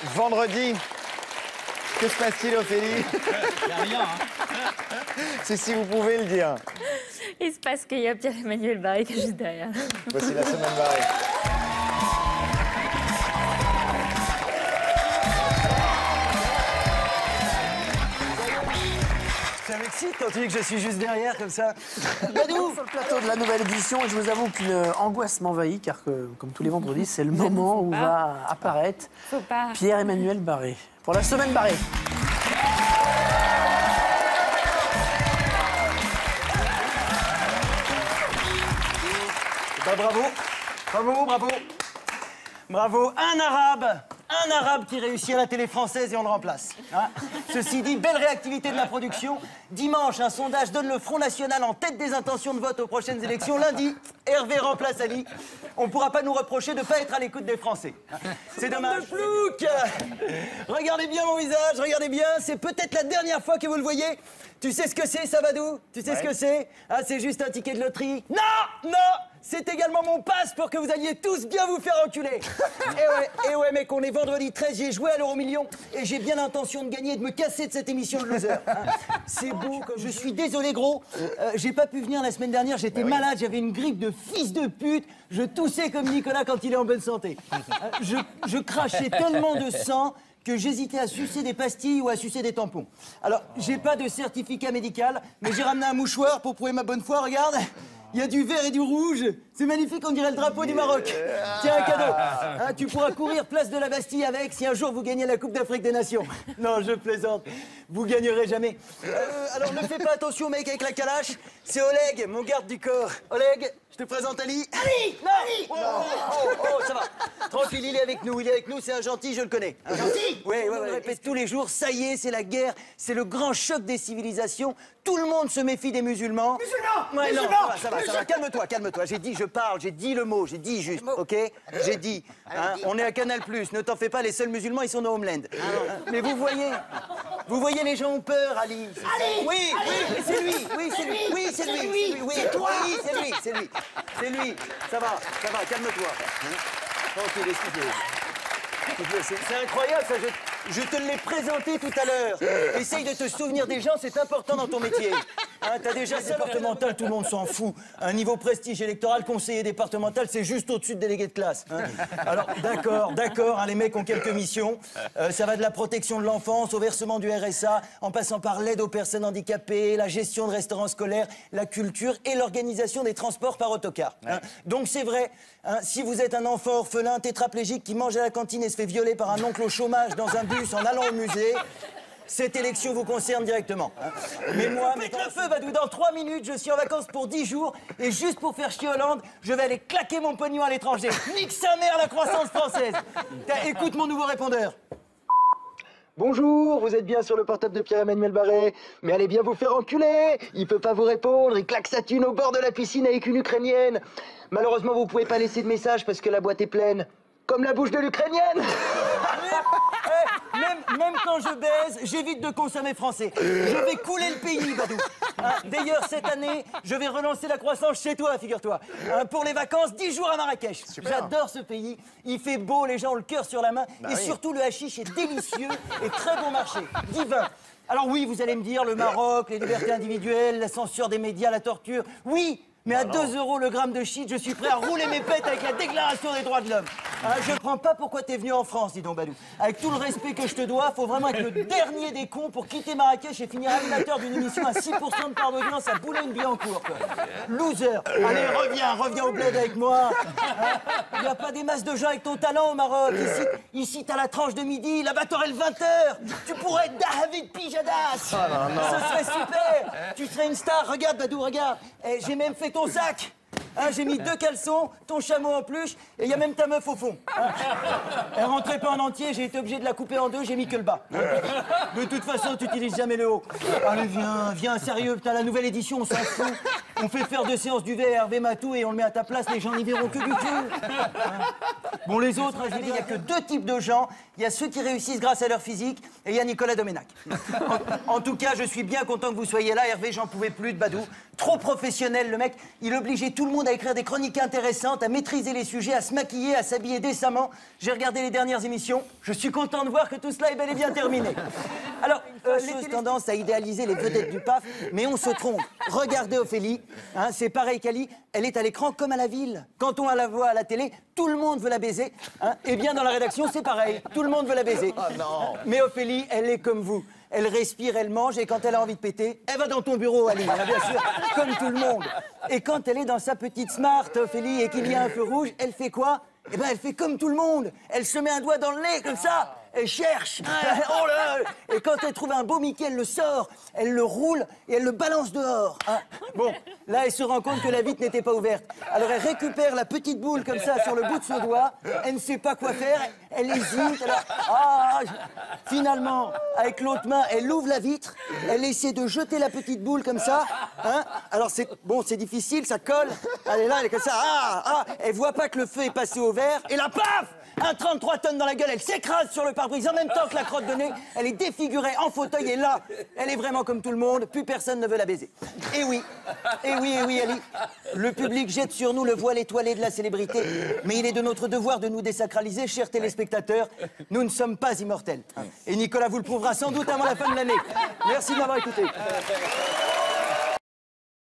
Vendredi, que se passe-t-il, Ophélie? Y a rien, hein. C'est si vous pouvez le dire. Il se passe qu'il y a Pierre-Emmanuel Barré qui est juste derrière. Voici la semaine barrée. Ça m'excite quand tu dis que je suis juste derrière, comme ça. Badou sur le plateau de la nouvelle édition et je vous avoue qu'une angoisse m'envahit car comme tous les vendredis, c'est le moment où va apparaître Faut pas. Pierre-Emmanuel Barré pour la semaine barrée. Bah, bravo, bravo, bravo. Bravo, un arabe qui réussit à la télé française et on le remplace. Hein. Ceci dit, belle réactivité de la production. Dimanche, un sondage donne le Front National en tête des intentions de vote aux prochaines élections. Lundi, Hervé remplace Ali. On ne pourra pas nous reprocher de ne pas être à l'écoute des Français. C'est dommage. Plouc. Regardez bien mon visage, regardez bien. C'est peut-être la dernière fois que vous le voyez. Tu sais ce que c'est, Sabadou? Tu sais ce que c'est? Ah, c'est juste un ticket de loterie. Non, non, c'est également mon passe pour que vous alliez tous bien vous faire enculer. Et ouais, mec, on est vendredi 13, j'ai joué à l'euro-million et j'ai bien l'intention de gagner et de me casser de cette émission de loser. Hein. C'est beau, comme je suis désolé, gros. J'ai pas pu venir la semaine dernière, j'étais malade, j'avais une grippe de fils de pute. Je toussais comme Nicolas quand il est en bonne santé. Je crachais tellement de sang que j'hésitais à sucer des pastilles ou à sucer des tampons. Alors, j'ai pas de certificat médical, mais j'ai ramené un mouchoir pour prouver ma bonne foi, regarde. Il y a du vert et du rouge. C'est magnifique, on dirait le drapeau du Maroc. Tiens, un cadeau. Hein, tu pourras courir place de la Bastille avec si un jour vous gagnez la Coupe d'Afrique des Nations. Non, je plaisante. Vous gagnerez jamais. Alors, ne fais pas attention, mec, avec la calache. C'est Oleg, mon garde du corps. Oleg, je te présente Ali. Ali. Non. Ali. Oh, ça va. Tranquille, il est avec nous, c'est un gentil, je le connais. Un gentil? Oui, on le répète tous les jours, ça y est, c'est la guerre, c'est le grand choc des civilisations. Tout le monde se méfie des musulmans. Musulmans. Ouais, non, ça va. Calme-toi. J'ai dit, je parle, j'ai dit le mot, j'ai dit juste, ok? J'ai dit, hein, on est à Canal+, ne t'en fais pas, les seuls musulmans, ils sont dans Homeland. Mais vous voyez, les gens ont peur, Ali. Ali. Oui, c'est lui, c'est lui. Ça va, calme-toi. Tranquille, excusez. C'est incroyable, ça. Je te l'ai présenté tout à l'heure. Essaye de te souvenir des gens, c'est important dans ton métier. Hein, t'as déjà départemental, tout le monde s'en fout. Un niveau prestige électoral, conseiller départemental, c'est juste au-dessus de délégué de classe. Hein. Alors, d'accord, hein, les mecs ont quelques missions. Ça va de la protection de l'enfance au versement du RSA, en passant par l'aide aux personnes handicapées, la gestion de restaurants scolaires, la culture et l'organisation des transports par autocar. Hein. Donc c'est vrai, hein, si vous êtes un enfant orphelin, tétraplégique, qui mange à la cantine et se fait violer par un oncle au chômage dans un bus en allant au musée, cette élection vous concerne directement. Hein. Mais moi, mec le feu, Badou, dans 3 minutes, je suis en vacances pour 10 jours et juste pour faire chier Hollande, je vais aller claquer mon pognon à l'étranger. Nique sa mère, la croissance française. Écoute mon nouveau répondeur. Bonjour, vous êtes bien sur le portable de Pierre-Emmanuel Barré, mais allez bien vous faire enculer. Il peut pas vous répondre, il claque sa thune au bord de la piscine avec une Ukrainienne. Malheureusement, vous pouvez pas laisser de message parce que la boîte est pleine. Comme la bouche de l'Ukrainienne. Même quand je baise, j'évite de consommer français. Je vais couler le pays, Badou. Hein, d'ailleurs, cette année, je vais relancer la croissance chez toi, figure-toi. Hein, pour les vacances, 10 jours à Marrakech. J'adore ce pays. Il fait beau, les gens ont le cœur sur la main. Surtout, le hashish est délicieux et très bon marché. Divin. Alors oui, vous allez me dire, le Maroc, les libertés individuelles, la censure des médias, la torture. Oui, mais à 2 € le gramme de shit, je suis prêt à rouler mes pètes avec la déclaration des droits de l'homme. Je prends pas pourquoi t'es venu en France, dis donc, Badou. Avec tout le respect que je te dois, faut vraiment être le dernier des cons pour quitter Marrakech et finir animateur d'une émission à 6% de part d'audience à Boulogne-Billancourt, quoi. Loser. Allez, reviens au bled avec moi. Il n'y a pas des masses de gens avec ton talent au Maroc. Ici t'as la tranche de midi, l'abattoir est le 20h. Tu pourrais être David Pijadas. Ce serait super. Tu serais une star. Regarde, Badou, regarde. J'ai même fait ton sac. Hein, j'ai mis 2 caleçons, ton chameau en peluche, et il y a même ta meuf au fond. Hein. Elle rentrait pas en entier, j'ai été obligé de la couper en 2, j'ai mis que le bas. Hein. De toute façon, tu n'utilises jamais le haut. Allez, viens, sérieux, putain, la nouvelle édition, on s'en fout. On fait faire 2 séances du verre, Hervé Matou, et on le met à ta place, les gens n'y verront que du cul. Hein. Bon, les autres, je vous dis, il n'y a que 2 types de gens. Il y a ceux qui réussissent grâce à leur physique et il y a Nicolas Doménac. En tout cas, je suis bien content que vous soyez là. Hervé, j'en pouvais plus de Badou. Trop professionnel, le mec. Il obligeait tout le monde à écrire des chroniques intéressantes, à maîtriser les sujets, à se maquiller, à s'habiller décemment. J'ai regardé les dernières émissions. Je suis content de voir que tout cela est bel et bien terminé. Alors, les tendance à idéaliser les vedettes du PAF, mais on se trompe. Regardez Ophélie, hein, c'est pareil qu'Ali, elle est à l'écran comme à la ville. Quand on la voit à la télé, tout le monde veut la baiser. Hein, et bien dans la rédaction, c'est pareil, tout le monde veut la baiser. Oh non. Mais Ophélie, elle est comme vous. Elle respire, elle mange, et quand elle a envie de péter, elle va dans ton bureau, Ali, hein, bien sûr, comme tout le monde. Et quand elle est dans sa petite Smart, Ophélie, et qu'il y a un feu rouge, elle fait quoi? Eh ben, elle fait comme tout le monde. Elle se met un doigt dans le nez, comme ça. Elle cherche. Oh là là. Et quand elle trouve un beau Mickey, elle le sort. Elle le roule et elle le balance dehors. Hein. Bon, là, elle se rend compte que la vitre n'était pas ouverte. Alors, elle récupère la petite boule comme ça sur le bout de son doigt. Elle ne sait pas quoi faire. Elle hésite. Finalement, avec l'autre main, elle ouvre la vitre. Elle essaie de jeter la petite boule comme ça. Hein. Alors, c'est difficile, ça colle. Elle est là, elle est comme ça. Elle voit pas que le feu est passé au vert. Et là, paf! Un 33 tonnes dans la gueule, elle s'écrase sur le pare-brise en même temps que la crotte de nez. Elle est défigurée en fauteuil et là, elle est vraiment comme tout le monde. Plus personne ne veut la baiser. Et oui, Ali. Le public jette sur nous le voile étoilé de la célébrité. Mais il est de notre devoir de nous désacraliser, chers téléspectateurs. Nous ne sommes pas immortels. Et Nicolas vous le prouvera sans doute avant la fin de l'année. Merci de m'avoir écouté.